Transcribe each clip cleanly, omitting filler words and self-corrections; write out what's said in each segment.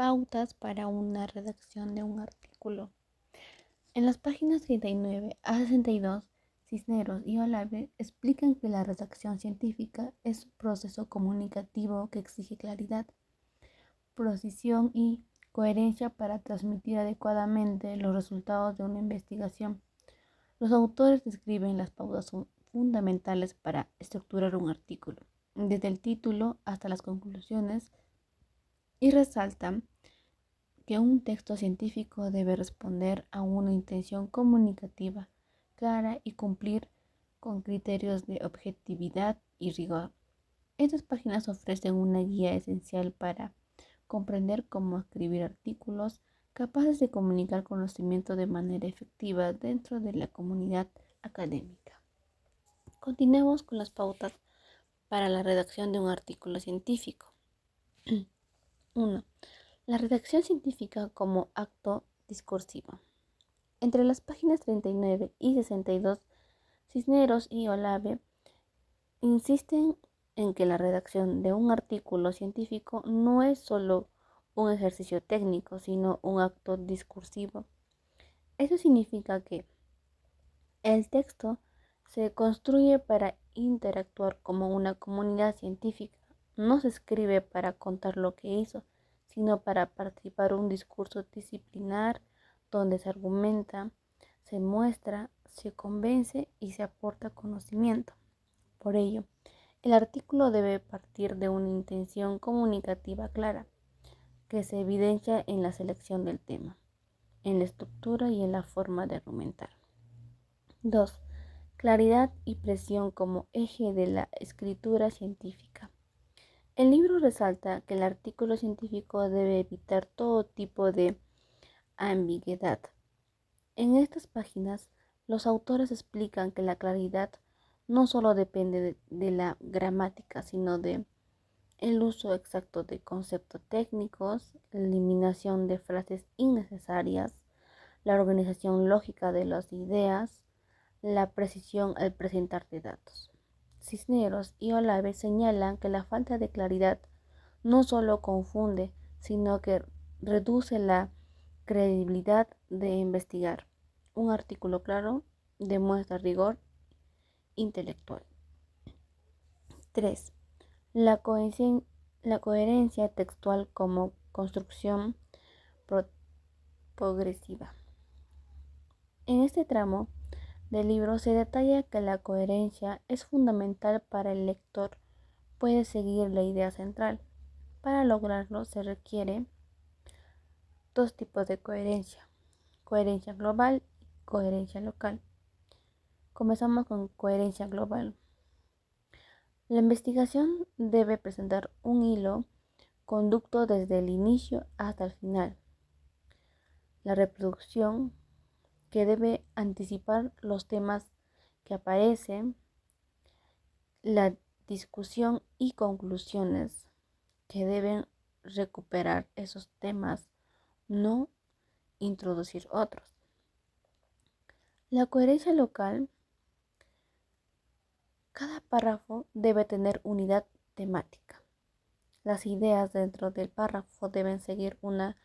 Pautas para una redacción de un artículo. En las páginas 39 a 62, Cisneros y Olave explican que la redacción científica es un proceso comunicativo que exige claridad, precisión y coherencia para transmitir adecuadamente los resultados de una investigación. Los autores describen las pautas fundamentales para estructurar un artículo, desde el título hasta las conclusiones, y resaltan que un texto científico debe responder a una intención comunicativa clara y cumplir con criterios de objetividad y rigor. Estas páginas ofrecen una guía esencial para comprender cómo escribir artículos capaces de comunicar conocimiento de manera efectiva dentro de la comunidad académica. Continuemos con las pautas para la redacción de un artículo científico. 1. La redacción científica como acto discursivo. Entre las páginas 39 y 62, Cisneros y Olave insisten en que la redacción de un artículo científico no es solo un ejercicio técnico, sino un acto discursivo. Eso significa que el texto se construye para interactuar como una comunidad científica. No se escribe para contar lo que hizo, sino para participar en un discurso disciplinar donde se argumenta, se muestra, se convence y se aporta conocimiento. Por ello, el artículo debe partir de una intención comunicativa clara, que se evidencia en la selección del tema, en la estructura y en la forma de argumentar. 2. Claridad y presión como eje de la escritura científica. El libro resalta que el artículo científico debe evitar todo tipo de ambigüedad. En estas páginas, los autores explican que la claridad no solo depende de la gramática, sino de el uso exacto de conceptos técnicos, la eliminación de frases innecesarias, la organización lógica de las ideas, la precisión al presentar datos. Cisneros y Olave señalan que la falta de claridad no solo confunde, sino que reduce la credibilidad de investigar. Un artículo claro demuestra rigor intelectual. 3. La coherencia textual como construcción progresiva. En este tramo del libro se detalla que la coherencia es fundamental para el lector puede seguir la idea central. Para lograrlo se requiere dos tipos de coherencia: coherencia global y coherencia local. Comenzamos con coherencia global. La investigación debe presentar un hilo conducto desde el inicio hasta el final. La reproducción que debe anticipar los temas que aparecen, la discusión y conclusiones que deben recuperar esos temas, no introducir otros. La coherencia local, cada párrafo debe tener unidad temática. Las ideas dentro del párrafo deben seguir una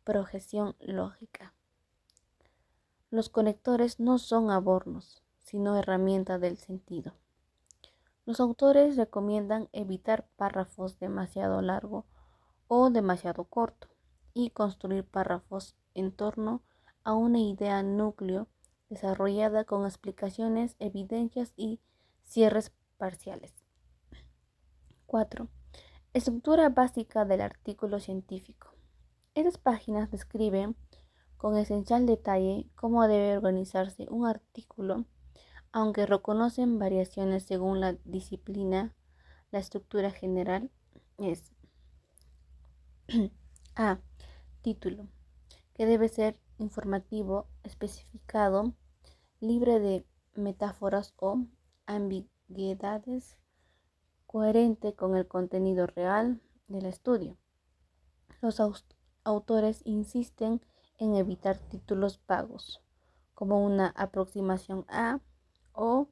proyección lógica. Los conectores no son adornos, sino herramientas del sentido. Los autores recomiendan evitar párrafos demasiado largos o demasiado cortos y construir párrafos en torno a una idea núcleo desarrollada con explicaciones, evidencias y cierres parciales. 4. Estructura básica del artículo científico. Estas páginas describen con esencial detalle cómo debe organizarse un artículo, aunque reconocen variaciones según la disciplina. La estructura general es A. Título, que debe ser informativo, especificado, libre de metáforas o ambigüedades, coherente con el contenido real del estudio. Los autores insisten en evitar títulos vagos, como una aproximación a o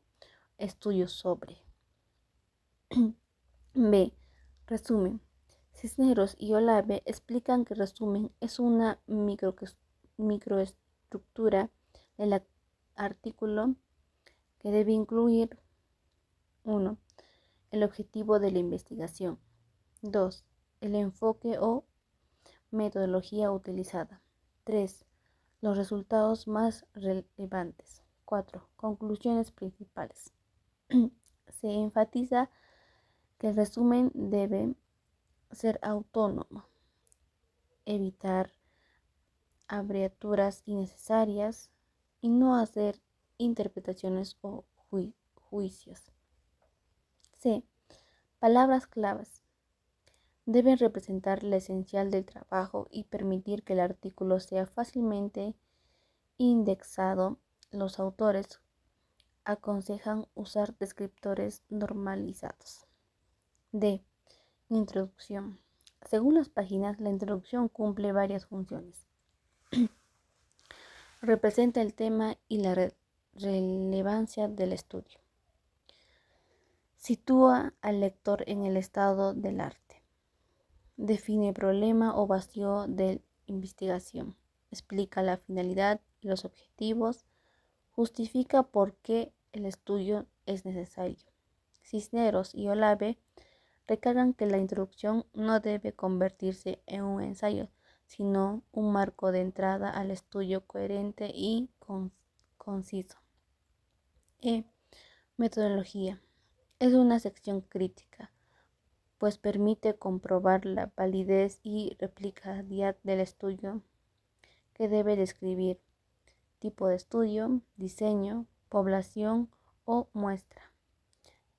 estudios sobre. B. Resumen. Cisneros y Olave explican que el resumen es una microestructura del artículo que debe incluir 1. El objetivo de la investigación. 2. El enfoque o metodología utilizada. 3. Los resultados más relevantes. 4. Conclusiones principales. Se enfatiza que el resumen debe ser autónomo, evitar abreviaturas innecesarias y no hacer interpretaciones o juicios. C. Palabras claves. Deben representar lo esencial del trabajo y permitir que el artículo sea fácilmente indexado. Los autores aconsejan usar descriptores normalizados. D. Introducción. Según las páginas, la introducción cumple varias funciones. Representa el tema y la relevancia del estudio. Sitúa al lector en el estado del arte. Define problema o vacío de investigación. Explica la finalidad y los objetivos. Justifica por qué el estudio es necesario. Cisneros y Olave recalcan que la introducción no debe convertirse en un ensayo, sino un marco de entrada al estudio coherente y conciso. Metodología. Es una sección crítica, pues permite comprobar la validez y replicabilidad del estudio que debe describir tipo de estudio, diseño, población o muestra,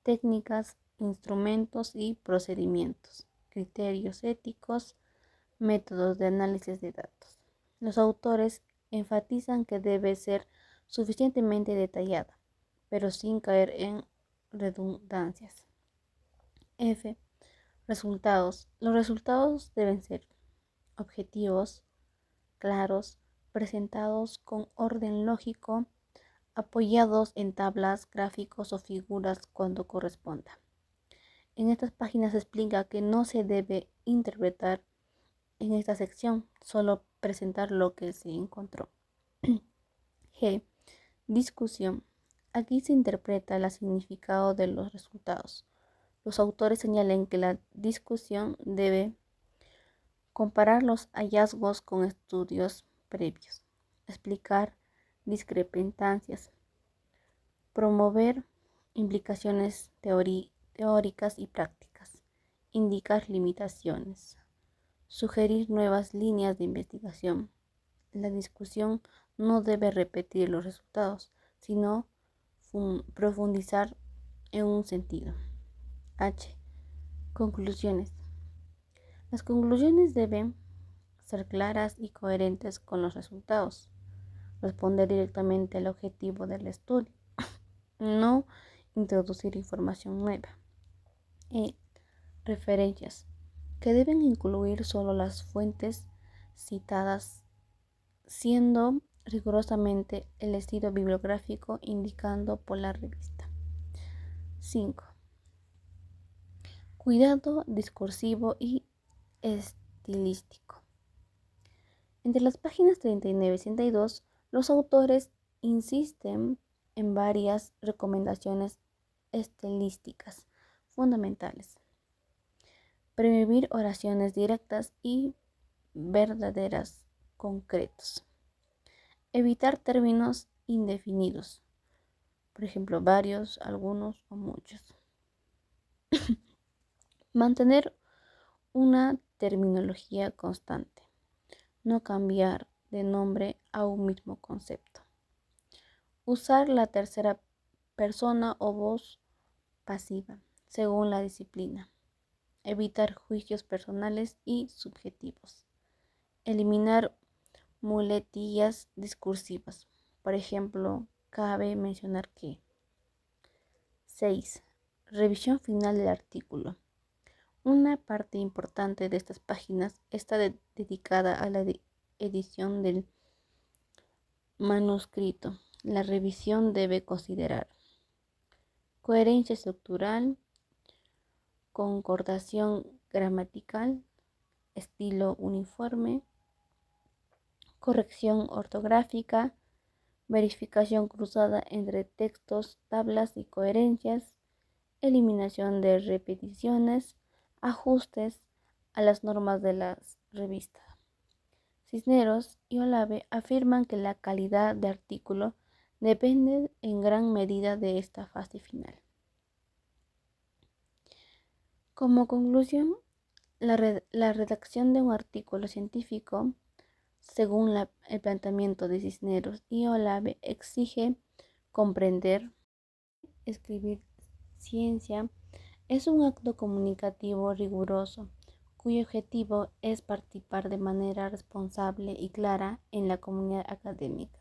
técnicas, instrumentos y procedimientos, criterios éticos, métodos de análisis de datos. Los autores enfatizan que debe ser suficientemente detallada, pero sin caer en redundancias. F. Resultados. Los resultados deben ser objetivos, claros, presentados con orden lógico, apoyados en tablas, gráficos o figuras cuando corresponda. En estas páginas se explica que no se debe interpretar en esta sección, solo presentar lo que se encontró. G. Discusión. Aquí se interpreta el significado de los resultados. Los autores señalan que la discusión debe comparar los hallazgos con estudios previos, explicar discrepancias, promover implicaciones teóricas y prácticas, indicar limitaciones, sugerir nuevas líneas de investigación. La discusión no debe repetir los resultados, sino profundizar en un sentido. H. Conclusiones. Las conclusiones deben ser claras y coherentes con los resultados, responder directamente al objetivo del estudio, no introducir información nueva. Referencias, que deben incluir solo las fuentes citadas, siendo rigurosamente el estilo bibliográfico indicado por la revista. 5. Cuidado discursivo y estilístico. Entre las páginas 39 y 62, los autores insisten en varias recomendaciones estilísticas fundamentales. Prohibir oraciones directas y verdaderas concretos. Evitar términos indefinidos, por ejemplo, varios, algunos o muchos. Mantener una terminología constante. No cambiar de nombre a un mismo concepto. Usar la tercera persona o voz pasiva, según la disciplina. Evitar juicios personales y subjetivos. Eliminar muletillas discursivas. Por ejemplo, cabe mencionar que 6. Revisión final del artículo. Una parte importante de estas páginas está dedicada a la edición del manuscrito. La revisión debe considerar coherencia estructural, concordación gramatical, estilo uniforme, corrección ortográfica, verificación cruzada entre textos, tablas y coherencias, eliminación de repeticiones, ajustes a las normas de las revistas. Cisneros y Olave afirman que la calidad de artículo depende en gran medida de esta fase final. Como conclusión, la redacción de un artículo científico, según el planteamiento de Cisneros y Olave, exige comprender. Escribir ciencia es un acto comunicativo riguroso, cuyo objetivo es participar de manera responsable y clara en la comunidad académica,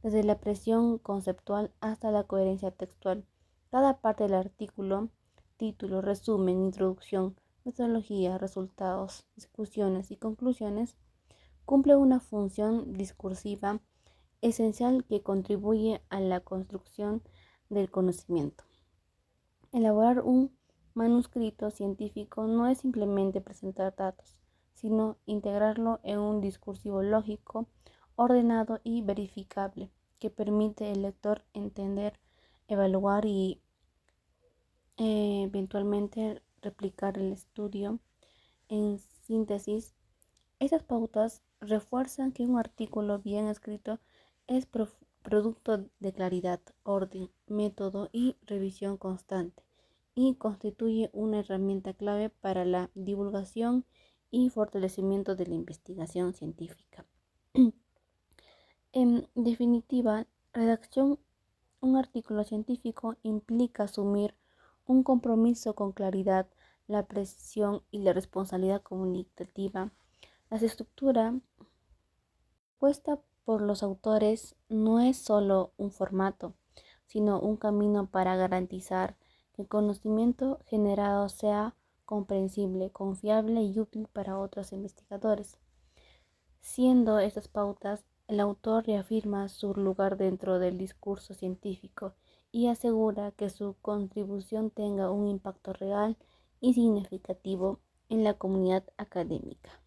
desde la presión conceptual hasta la coherencia textual. Cada parte del artículo, título, resumen, introducción, metodología, resultados, discusiones y conclusiones, cumple una función discursiva esencial que contribuye a la construcción del conocimiento. Elaborar un manuscrito científico no es simplemente presentar datos, sino integrarlo en un discursivo lógico, ordenado y verificable, que permite al lector entender, evaluar y eventualmente replicar el estudio. En síntesis, estas pautas refuerzan que un artículo bien escrito es producto de claridad, orden, método y revisión constante, y constituye una herramienta clave para la divulgación y fortalecimiento de la investigación científica. En definitiva, redacción un artículo científico implica asumir un compromiso con claridad, la precisión y la responsabilidad comunicativa. La estructura puesta por los autores no es solo un formato, sino un camino para garantizar que el conocimiento generado sea comprensible, confiable y útil para otros investigadores. Siendo estas pautas, el autor reafirma su lugar dentro del discurso científico y asegura que su contribución tenga un impacto real y significativo en la comunidad académica.